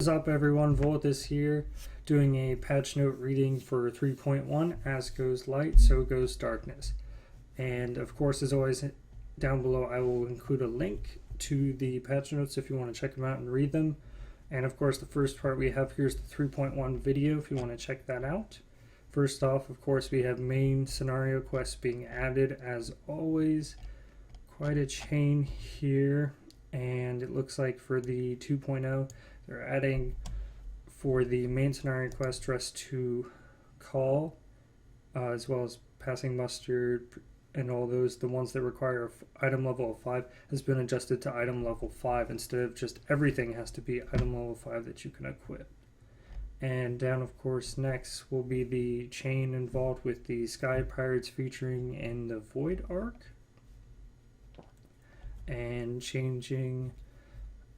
is up, everyone? Volathis here, doing a patch note reading for 3.1. As goes light, so goes darkness. And of course, as always, down below I will include a link to the patch notes if you want to check them out and read them. And of course, the first part we have here is the 3.1 video if you want to check that out. First off, of course, we have main scenario quests being added as always. Quite a chain here. And it looks like for the 2.0, they're adding for the main scenario quest dress to call, as well as passing muster and all those. The ones that require item level of 5 has been adjusted to item level 5 instead of just everything has to be item level 5 that you can equip. And down, of course, next will be the chain involved with the Sky Pirates featuring in the Void Arc. And changing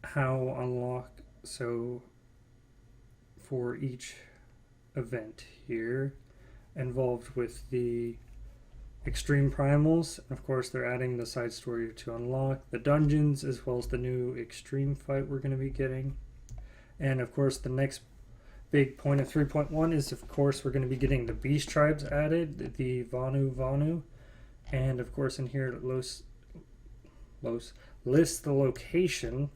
how unlock, so for each event here involved with the extreme primals. Of course, they're adding the side story to unlock the dungeons as well as the new extreme fight we're going to be getting. And of course, the next big point of 3.1 is, of course, we're going to be getting the beast tribes added, the Vanu. And of course, in here it lists the location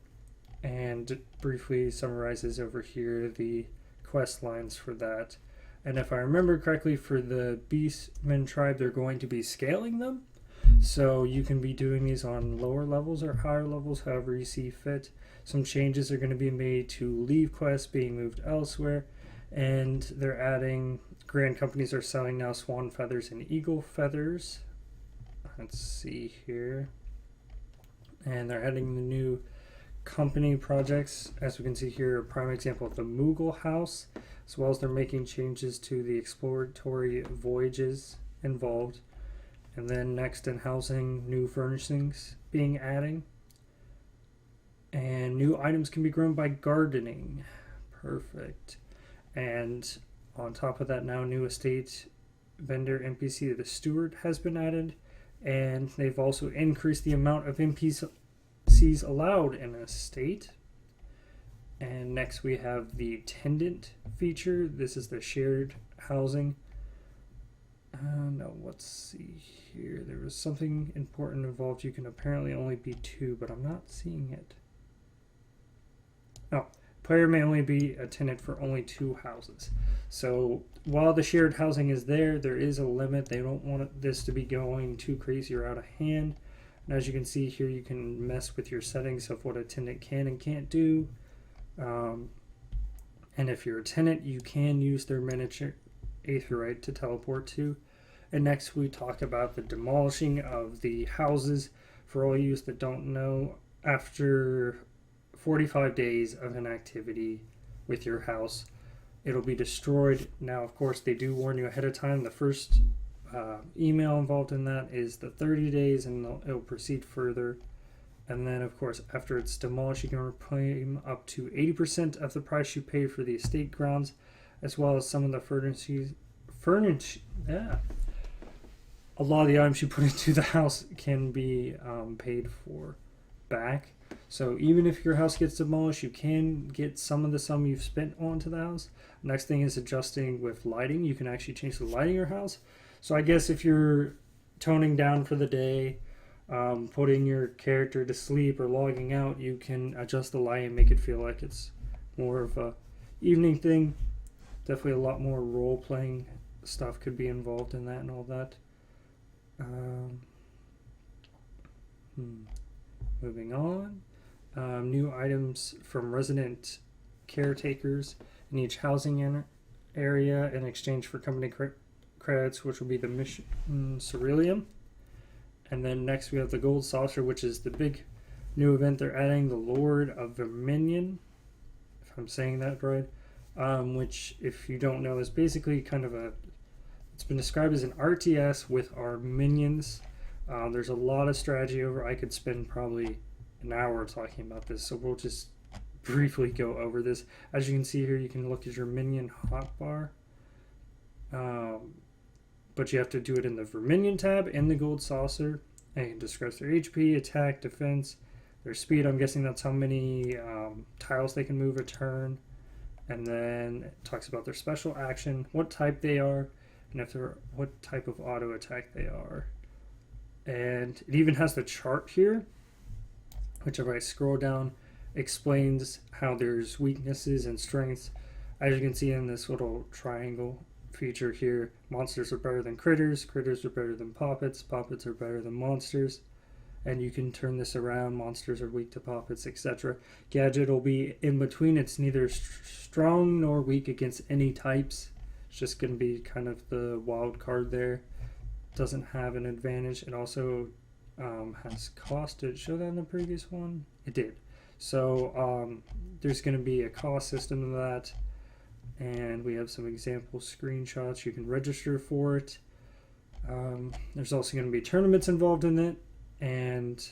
and briefly summarizes over here the quest lines for that. And if I remember correctly, for the Beastmen tribe, they're going to be scaling them, so you can be doing these on lower levels or higher levels, however you see fit. Some changes are going to be made to leave quests being moved elsewhere, and they're adding grand companies are selling now swan feathers and eagle feathers. Let's see here. And they're adding the new company projects, as we can see here, a prime example of the Moogle House, as well as they're making changes to the exploratory voyages involved. And then next in housing, new furnishings being adding. And new items can be grown by gardening. Perfect. And on top of that, now new estate vendor NPC, the steward, has been added. And they've also increased the amount of NPCs allowed in a state. And next we have the tenant feature. This is the shared housing. No, let's see here. There was something important involved. You can apparently only be 2, but I'm not seeing it. Oh, player may only be a tenant for only 2 houses. So while the shared housing is there, there is a limit. They don't want this to be going too crazy or out of hand. And as you can see here, you can mess with your settings of what a tenant can and can't do. And if you're a tenant, you can use their miniature aetheryte to teleport to. And next we talk about the demolishing of the houses. For all you that don't know, after 45 days of inactivity with your house, it'll be destroyed. Now, of course, they do warn you ahead of time. The first email involved in that is the 30 days, and it'll proceed further. And then, of course, after it's demolished, you can reclaim up to 80% of the price you paid for the estate grounds, as well as some of the a lot of the items you put into the house can be paid for back. So even if your house gets demolished, you can get some of the sum you've spent onto the house. Next thing is adjusting with lighting. You can actually change the lighting of your house. So I guess if you're toning down for the day, putting your character to sleep or logging out, you can adjust the light and make it feel like it's more of a evening thing. Definitely a lot more role-playing stuff could be involved in that and all that. Moving on. New items from resident caretakers in each housing area in exchange for company credits, which will be the mission Ceruleum. And then next we have the Gold Saucer, which is the big new event. They're adding the Lord of Verminion, if I'm saying that right, which, if you don't know, is basically kind of it's been described as an RTS with our minions. There's a lot of strategy over. I could spend probably an hour talking about this, so we'll just briefly go over this. As you can see here, you can look at your minion hotbar, but you have to do it in the Verminion tab in the Gold Saucer, and you can discuss their HP, attack, defense, their speed. I'm guessing that's how many tiles they can move a turn, And then it talks about their special action, what type they are, and if they're what type of auto attack they are. And it even has the chart here, which if I scroll down explains how there's weaknesses and strengths. As you can see in this little triangle feature here, monsters are better than critters, critters are better than poppets, poppets are better than monsters. And you can turn this around, monsters are weak to poppets, etc. Gadget will be in between. It's neither strong nor weak against any types. It's just going to be kind of the wild card there. Doesn't have an advantage. It also has cost. Did it show that in the previous one? It did. So there's going to be a cost system to that. And we have some example screenshots. You can register for it. There's also going to be tournaments involved in it. And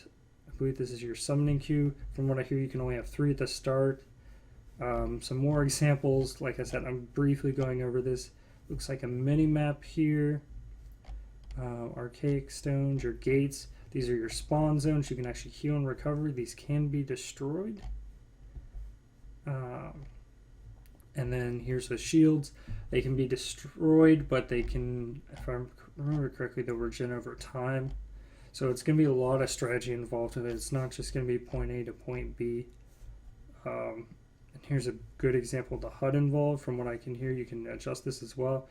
I believe this is your summoning queue. From what I hear, you can only have 3 at the start. Some more examples. Like I said, I'm briefly going over this. Looks like a mini map here. Archaic stones, your gates. These are your spawn zones. You can actually heal and recover. These can be destroyed. And then here's the shields. They can be destroyed, but they can, if I remember correctly, they'll regen over time. So it's going to be a lot of strategy involved in it. It's not just going to be point A to point B. And here's a good example of the HUD involved. From what I can hear, you can adjust this as well.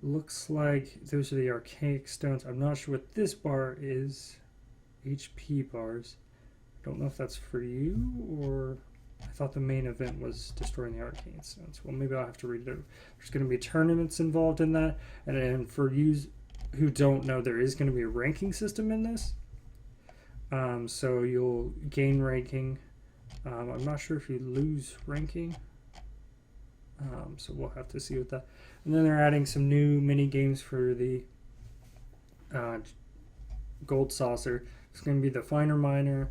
Looks like those are the archaic stones. I'm not sure what this bar is. HP bars. Don't know if that's for you, or I thought the main event was destroying the arcane stones. Well, maybe I'll have to read it. There's going to be tournaments involved in that. And then for you who don't know, there is going to be a ranking system in this. So you'll gain ranking. I'm not sure if you lose ranking. So we'll have to see with that. And then they're adding some new mini games for the gold saucer. It's going to be the finer miner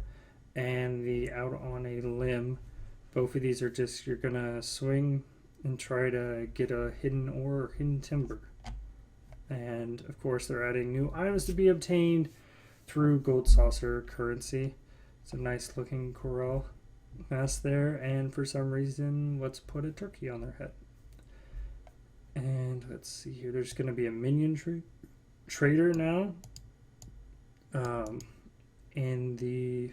and the out on a limb. Both of these are just, you're going to swing and try to get a hidden ore or hidden timber. And of course they're adding new items to be obtained through gold saucer currency. It's a nice looking coral mask there, and for some reason let's put a turkey on their head. And let's see here, there's going to be a minion trader now in the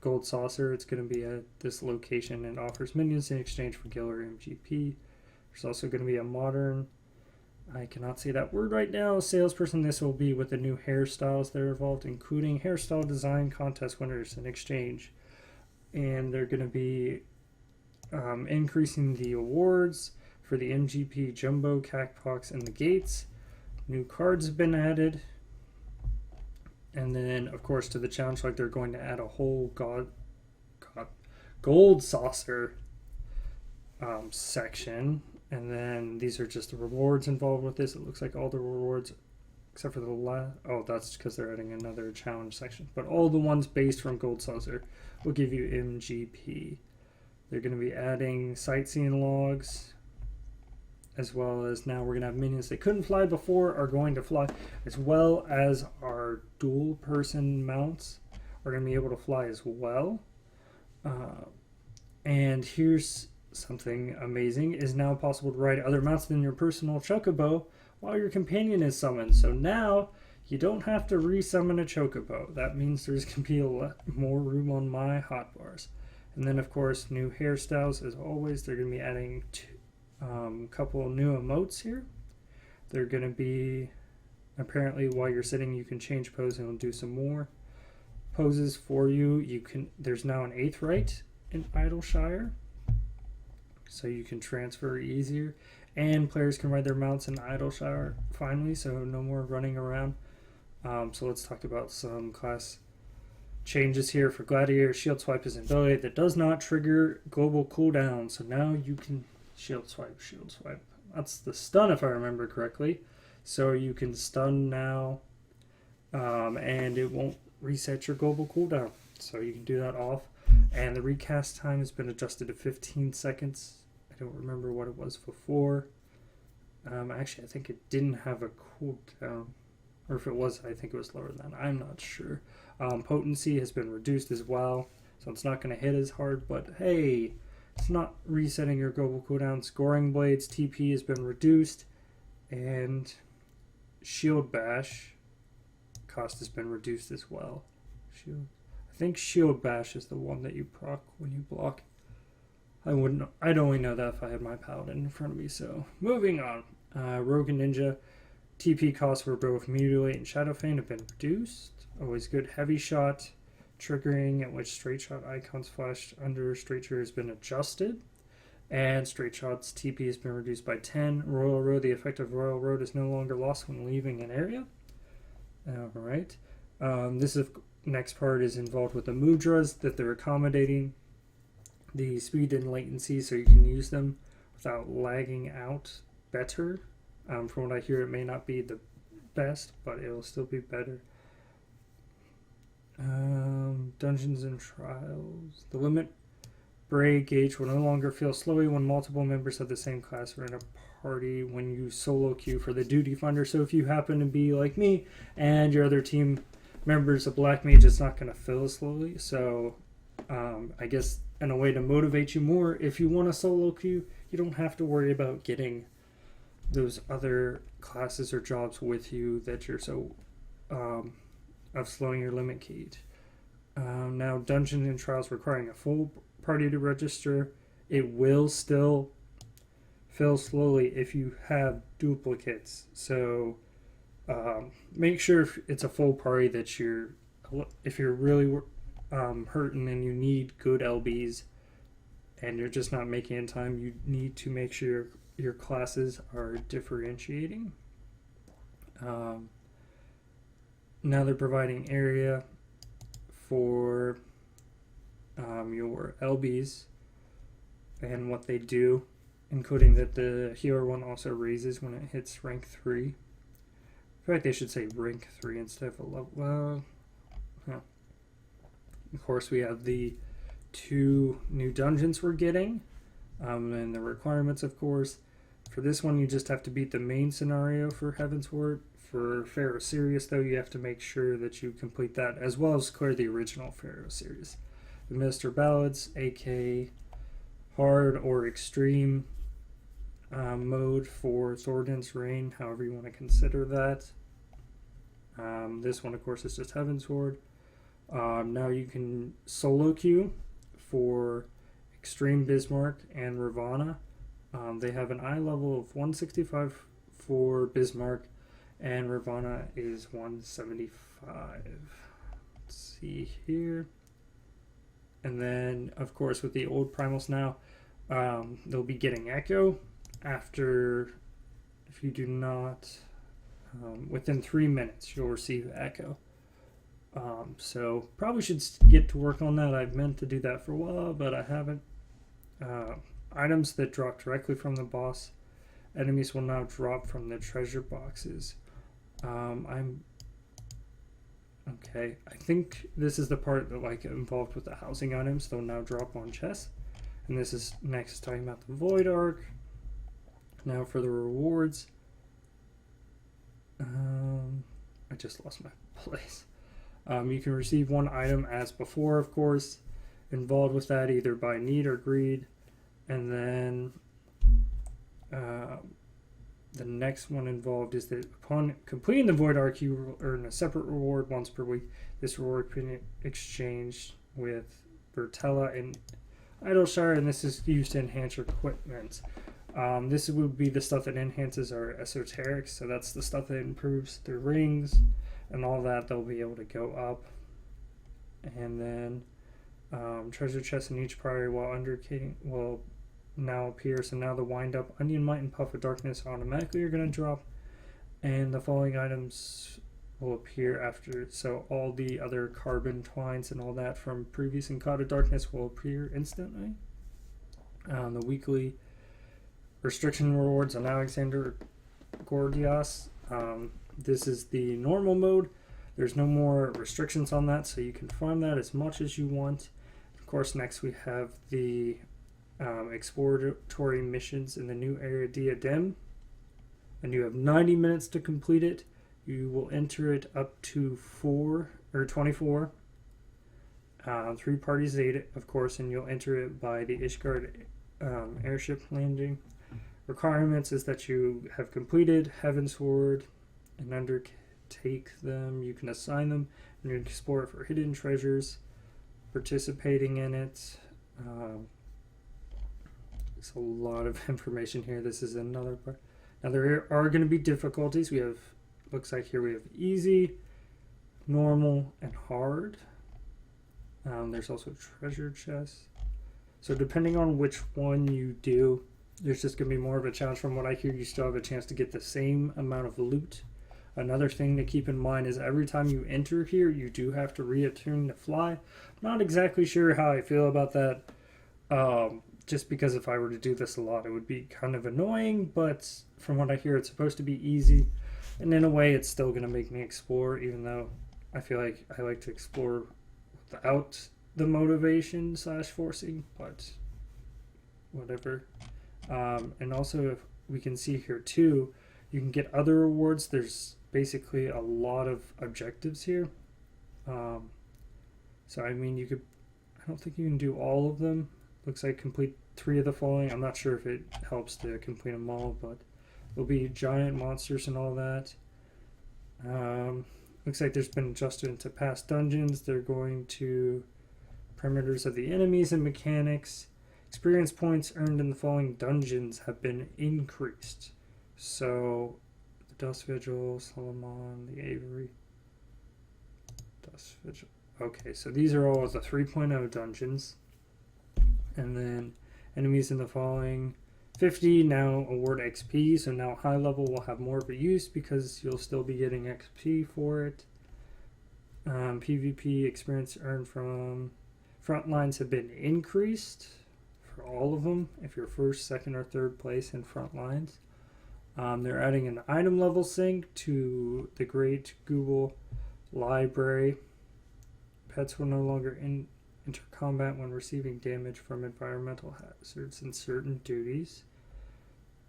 gold saucer. It's going to be at this location and offers minions in exchange for gil or MGP. There's also going to be a modern, I cannot say that word right now, salesperson. This will be with the new hairstyles that are involved, including hairstyle design contest winners in exchange. And they're going to be increasing the awards for the MGP Jumbo, Cactpox, and the Gates. New cards have been added. And then, of course, to the challenge, like they're going to add a whole gold saucer section. And then these are just the rewards involved with this. It looks like all the rewards, except for the last, oh, that's because they're adding another challenge section. But all the ones based from gold saucer will give you MGP. They're going to be adding sightseeing logs, as well as now we're going to have minions that couldn't fly before are going to fly, as well as our dual person mounts are going to be able to fly as well. And here's something amazing, is now possible to ride other mounts than your personal chocobo while your companion is summoned. So now you don't have to resummon a chocobo. That means there's going to be a lot more room on my hotbars. And then of course new hairstyles as always. They're going to be adding a couple new emotes here. They're going to be, apparently while you're sitting you can change pose and it'll do some more poses for you. There's now an 8th right in Idleshire, so you can transfer easier, and players can ride their mounts in Idleshire finally, so no more running around. So let's talk about some class changes here. For Gladiator, shield swipe is an ability that does not trigger global cooldown, so now you can shield swipe. That's the stun if I remember correctly. So you can stun now, and it won't reset your global cooldown, so you can do that off. And the recast time has been adjusted to 15 seconds. I don't remember what it was before. Actually, I think it didn't have a cooldown. Or if it was, I think it was lower than that. I'm not sure. Potency has been reduced as well. So it's not going to hit as hard. But hey, It's not resetting your global cooldown. Scoring Blades TP has been reduced, and Shield Bash cost has been reduced as well. I think Shield Bash is the one that you proc when you block. I'd only know that if I had my Paladin in front of me. So moving on, Rogue and Ninja TP costs for both Mutilate and Shadowfang have been reduced. Always good. Heavy Shot triggering at which Straight Shot icons flashed under Straight Shot has been adjusted, and Straight Shot's TP has been reduced by 10. Royal Road, the effect of Royal Road is no longer lost when leaving an area. Alright. Next part is involved with the mudras that they're accommodating the speed and latency so you can use them without lagging out better. From what I hear, it may not be the best, but it'll still be better. Dungeons and Trials. The limit break gauge will no longer feel slowy when multiple members of the same class are in a party when you solo queue for the Duty Finder. So if you happen to be like me and your other team members, a Black Mage, it's not going to fill slowly. So I guess in a way to motivate you more, if you want a solo queue, you don't have to worry about getting those other classes or jobs with you that you're so of slowing your limit gauge. Now, Dungeons and Trials requiring a full party to register. It will still fill slowly if you have duplicates. So make sure if it's a full party that if you're really hurting and you need good LBs and you're just not making it in time, you need to make sure your classes are differentiating. Now they're providing area for your LBs and what they do, including that the healer one also raises when it hits rank 3. In fact, they should say rank 3 instead of a level. Well, yeah. Of course, we have the 2 new dungeons we're getting, and the requirements, of course. For this one, you just have to beat the main scenario for Heavensward. For Pharaoh Sirius, though, you have to make sure that you complete that, as well as clear the original Pharaoh Sirius. The Minister Ballads, AK hard or extreme mode for Thordan's Reign, however you want to consider that. This one, of course, is just Heavensward. Now you can solo queue for Extreme Bismarck and Ravana. They have an eye level of 165 for Bismarck, and Ravana is 175. Let's see here. And then, of course, with the old primals now, they'll be getting Echo after, if you do not, within 3 minutes, you'll receive Echo. So probably should get to work on that. I've meant to do that for a while, but I haven't. Items that drop directly from the boss enemies will now drop from the treasure boxes. Okay, I think this is the part that involved with the housing items. They'll now drop on chests. And this is next talking about the Void Arc. Now for the rewards. I just lost my place. You can receive 1 item as before, of course. Involved with that either by need or greed. And then the next one involved is that upon completing the Void Arc, you will earn a separate reward once per week. This reward can be exchanged with Bertella and Idleshire, and this is used to enhance your equipment. This would be the stuff that enhances our esoterics, so that's the stuff that improves their rings and all that. They'll be able to go up. And then treasure chests in each priority while undercating will now appear. So now the wind up onion might and puff of darkness automatically are going to drop, and the following items will appear after. So all the other carbon twines and all that from previous and Cloud of Darkness will appear instantly. The weekly restriction rewards on Alexander Gordias. This is the normal mode. There's no more restrictions on that, so you can farm that as much as you want. Of course, next we have the exploratory missions in the new area Diadem, and you have 90 minutes to complete it. You will enter it up to 4 or 24. 3 parties aid it, of course, and you'll enter it by the Ishgard airship landing. Requirements is that you have completed Heavensward and undertake them. You can assign them and you can explore it for hidden treasures. Participating in it. There's a lot of information here. This is another part. Now there are going to be difficulties. We have, looks like here we have easy, normal, and hard. There's also treasure chests. So depending on which one you do, there's just going to be more of a challenge. From what I hear, you still have a chance to get the same amount of loot. Another thing to keep in mind is every time you enter here, you do have to reattune to fly. I'm not exactly sure how I feel about that. Just because if I were to do this a lot, it would be kind of annoying. But from what I hear, it's supposed to be easy. And in a way, it's still going to make me explore, even though I feel like I like to explore without the motivation / forcing. But whatever. And also, if we can see here too, you can get other rewards. There's basically a lot of objectives here. So I mean, you could, I don't think you can do all of them. Looks like complete 3 of the following. I'm not sure if it helps to complete them all, but there'll be giant monsters and all that. Looks like there's been adjustment to past dungeons. They're going to perimeters of the enemies and mechanics. Experience points earned in the following dungeons have been increased. So, the Dust Vigil, Solomon, the Avery, Dust Vigil. Okay, so these are all the 3.0 dungeons. And then enemies in the following 50 now award XP. So now high level will have more of a use because you'll still be getting XP for it. PvP experience earned from front lines have been increased for all of them. If you're first, second, or third place in front lines. They're adding an item level sync to the Great Google Library. Pets will no longer enter combat when receiving damage from environmental hazards and certain duties.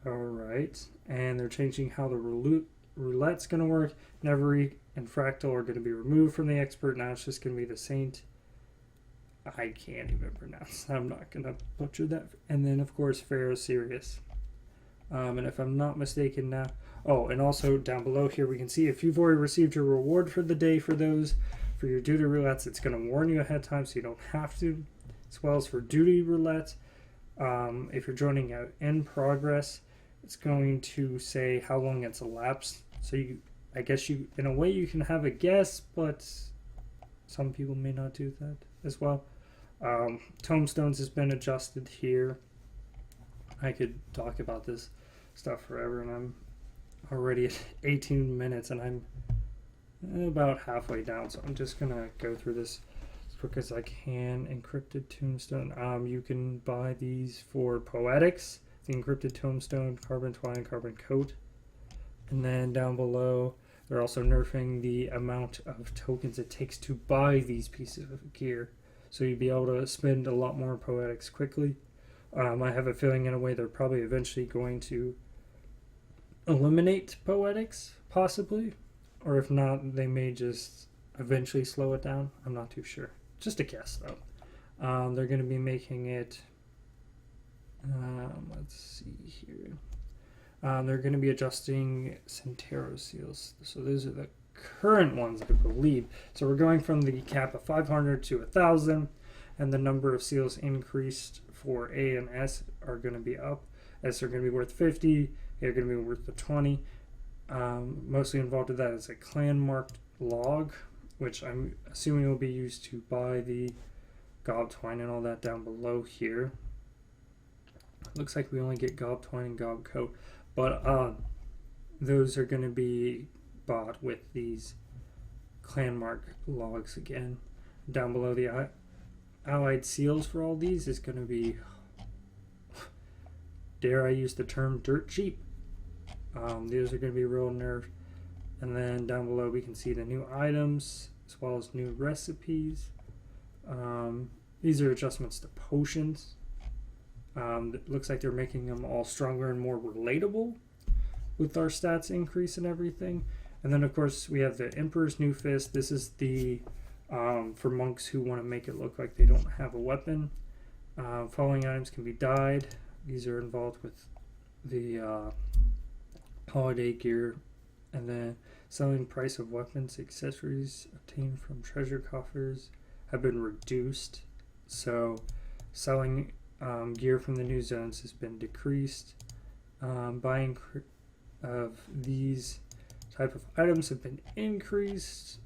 Alright, and they're changing how the roulette's going to work. Nevery and Fractal are going to be removed from the expert. Now it's just going to be the Saint. I can't even pronounce. I'm not going to butcher that. And then, of course, Pharaoh Sirius. And if I'm not mistaken now... Oh, and also down below here we can see if you've already received your reward for the day for those... For your duty roulettes, it's going to warn you ahead of time so you don't have to. As well as for duty roulette, if you're joining out in progress, it's going to say how long it's elapsed. So you, I guess you, in a way, you can have a guess, but some people may not do that as well. Tombstones has been adjusted here. I could talk about this stuff forever, and I'm already at 18 minutes, and I'm about halfway down, so I'm just gonna go through this as quick as I can. Encrypted tombstone. You can buy these for poetics. The encrypted tombstone, carbon twine, carbon coat, and then down below they're also nerfing the amount of tokens it takes to buy these pieces of gear, so you'd be able to spend a lot more poetics quickly. I have a feeling in a way they're probably eventually going to eliminate poetics, possibly. Or if not, they may just eventually slow it down. I'm not too sure. Just a guess, though. They're going to be making it... let's see here. They're going to be adjusting Centero seals. So those are the current ones, I believe. So we're going from the cap of 500 to 1,000. And the number of seals increased for A and S are going to be up. S are going to be worth 50. They're going to be worth the 20. Mostly involved with that is a clan marked log, which I'm assuming will be used to buy the gob twine and all that down below here. Looks like we only get gob twine and gob coat, but those are going to be bought with these clan mark logs again. Down below, the allied seals for all these is going to be, dare I use the term, dirt cheap. These are going to be real nerfed. And then down below we can see the new items as well as new recipes. These are adjustments to potions. It looks like they're making them all stronger and more relatable with our stats increase and everything. And then of course we have the Emperor's New Fist. This is the for monks who want to make it look like they don't have a weapon. Following items can be dyed. These are involved with the holiday gear. And then selling price of weapons, accessories obtained from treasure coffers have been reduced. So selling gear from the new zones has been decreased. Buying of these type of items have been increased.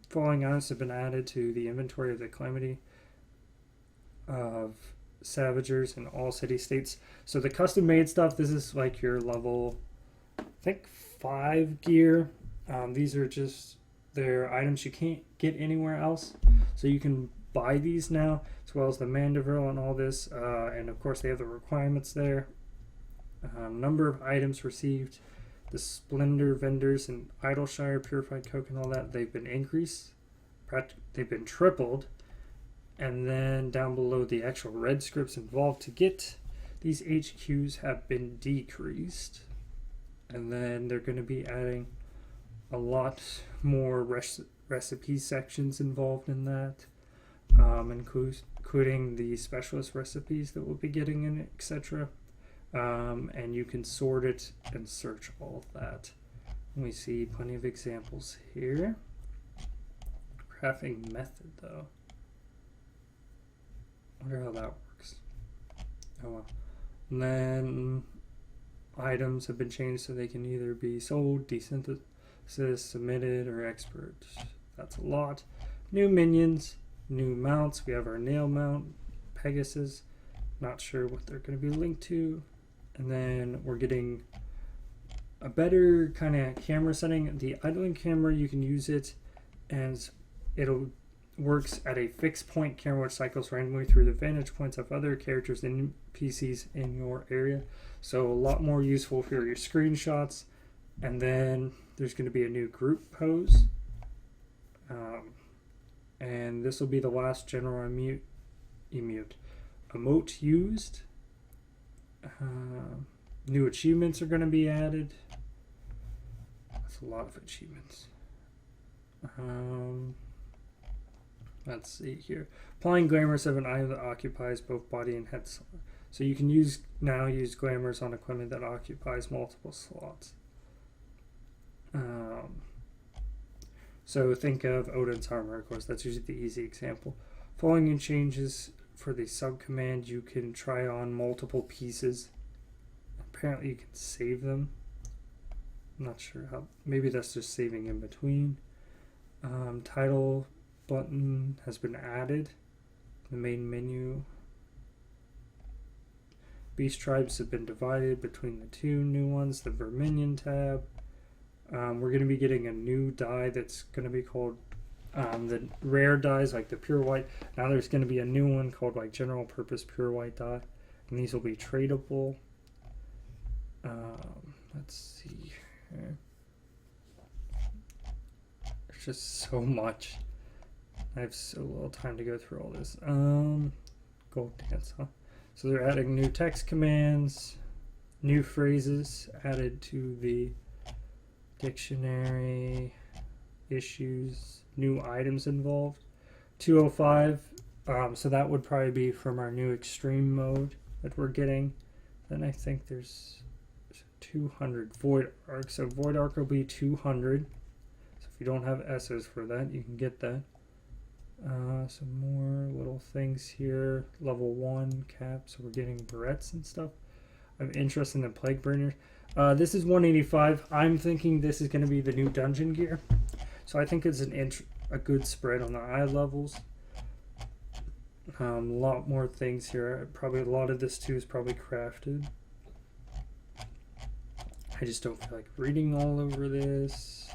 Following items have been added to the inventory of the calamity of Savagers in all city-states. So the custom-made stuff, this is like your level, I think, 5 gear. These are just their items you can't get anywhere else. So you can buy these now, as well as the Mandeville and all this. And of course, they have the requirements there. Number of items received. The Splendor vendors and Idleshire, Purified Coke, and all that, they've been increased. They've been tripled. And then down below, the actual red scripts involved to get these HQs have been decreased. And then they're going to be adding a lot more recipe sections involved in that, including the specialist recipes that we'll be getting in, etc. And you can sort it and search all of that. And we see plenty of examples here. Crafting method, though. I wonder how that works. Oh well. And then items have been changed so they can either be sold, desynthesis, submitted, or expert. That's a lot. New minions, new mounts. We have our nail mount, Pegasus. Not sure what they're going to be linked to. And then we're getting a better kind of camera setting. The idling camera, you can use it and it'll works at a fixed point camera which cycles randomly through the vantage points of other characters and NPCs in your area. So a lot more useful for your screenshots. And then there's going to be a new group pose. And this will be the last general emote used. New achievements are going to be added. That's a lot of achievements. Let's see here. Applying glamours of an item that occupies both body and head slot. So you can now use glamours on equipment that occupies multiple slots. So think of Odin's armor, of course. That's usually the easy example. Following in changes for the sub-command, you can try on multiple pieces. Apparently you can save them. I'm not sure how. Maybe that's just saving in between. Title button has been added. The main menu. Beast tribes have been divided between the two new ones. The Verminion tab. We're going to be getting a new dye that's going to be called the rare dyes, like the pure white. Now there's going to be a new one called like general purpose pure white dye, and these will be tradable. Let's see here. There's just so much. I have so little time to go through all this. Gold dance, huh? So they're adding new text commands, new phrases added to the dictionary, issues, new items involved. 205, so that would probably be from our new extreme mode that we're getting. Then I think there's 200 Void Arc. So Void Arc will be 200. So if you don't have S's for that, you can get that. Some more little things here. Level 1 cap, so we're getting barrettes and stuff. I'm interested in the Plague Burners. This is 185. I'm thinking this is going to be the new dungeon gear. So I think it's a good spread on the eye levels. A lot more things here. Probably a lot of this too is probably crafted. I just don't feel like reading all over this.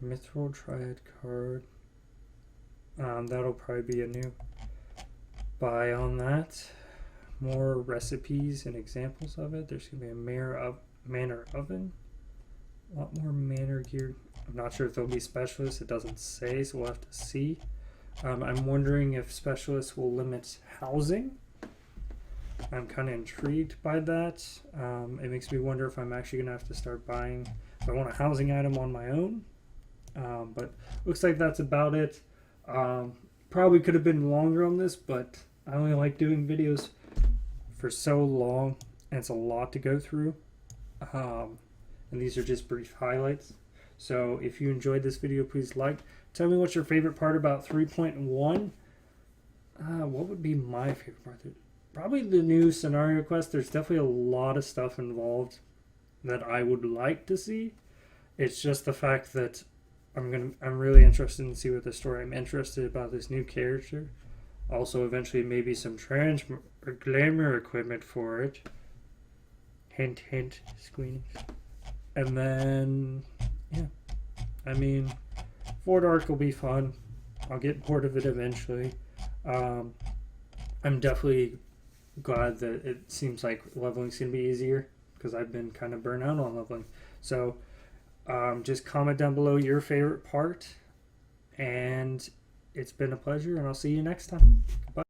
Mithril Triad card. That'll probably be a new buy on that. More recipes and examples of it. There's going to be a manor oven. A lot more manor gear. I'm not sure if there'll be specialists. It doesn't say, so we'll have to see. I'm wondering if specialists will limit housing. I'm kind of intrigued by that. It makes me wonder if I'm actually going to have to start buying, if I want a housing item on my own, But looks like that's about it. Probably could have been longer on this, but I only like doing videos for so long, and it's a lot to go through. And these are just brief highlights. So if you enjoyed this video, please like. Tell me what's your favorite part about 3.1. What would be my favorite part? Probably the new scenario quest. There's definitely a lot of stuff involved that I would like to see. It's just the fact that I'm really interested in see what the story. I'm interested about this new character. Also, eventually, maybe some or glamour equipment for it. Hint, hint, Square Enix. And then, yeah, I mean, Fort Arc will be fun. I'll get bored of it eventually. I'm definitely glad that it seems like leveling's gonna be easier, because I've been kind of burnt out on leveling. So just comment down below your favorite part, and it's been a pleasure, and I'll see you next time. Bye.